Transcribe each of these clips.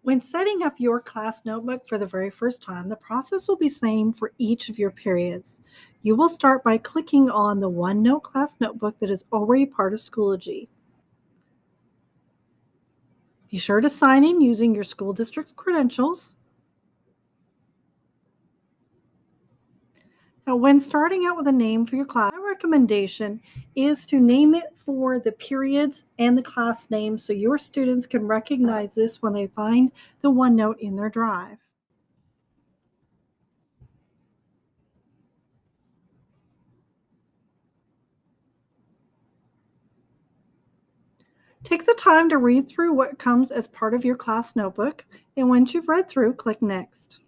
When setting up your class notebook for the very first time, the process will be the same for each of your periods. You will start by clicking on the OneNote class notebook that is already part of Schoology. Be sure to sign in using your school district credentials. Now, when starting out with a name for your class, my recommendation is to name it for the periods and the class name so your students can recognize this when they find the OneNote in their drive. Take the time to read through what comes as part of your class notebook, and once you've read through, click Next.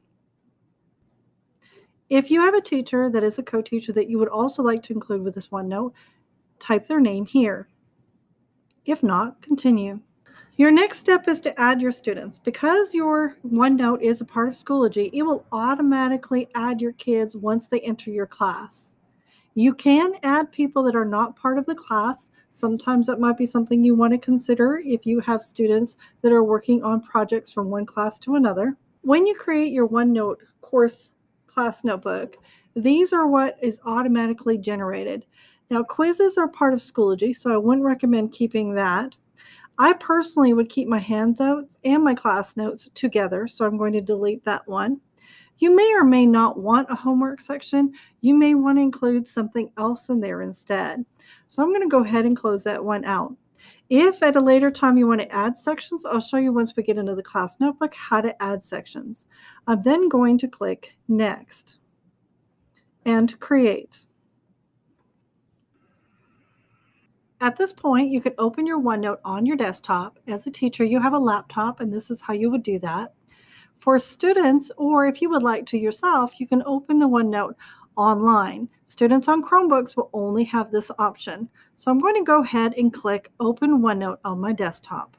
If you have a teacher that is a co-teacher that you would also like to include with this OneNote, type their name here. If not, continue. Your next step is to add your students. Because your OneNote is a part of Schoology, it will automatically add your kids once they enter your class. You can add people that are not part of the class. Sometimes that might be something you want to consider if you have students that are working on projects from one class to another. When you create your OneNote course class notebook, these are what is automatically generated. Now, quizzes are part of Schoology, so I wouldn't recommend keeping that. I personally would keep my handouts and my class notes together, so I'm going to delete that one. You may or may not want a homework section. You may want to include something else in there instead. So I'm going to go ahead and close that one out. If at a later time you want to add sections, I'll show you once we get into the class notebook how to add sections. I'm then going to click Next and Create. At this point, you can open your OneNote on your desktop. As a teacher, you have a laptop, and this is how you would do that. For students, or if you would like to yourself, you can open the OneNote online. Students on Chromebooks will only have this option. So I'm going to go ahead and click Open OneNote on my desktop.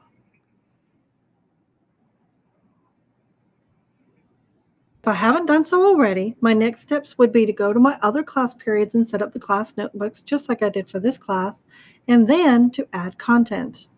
If I haven't done so already, my next steps would be to go to my other class periods and set up the class notebooks just like I did for this class, and then to add content.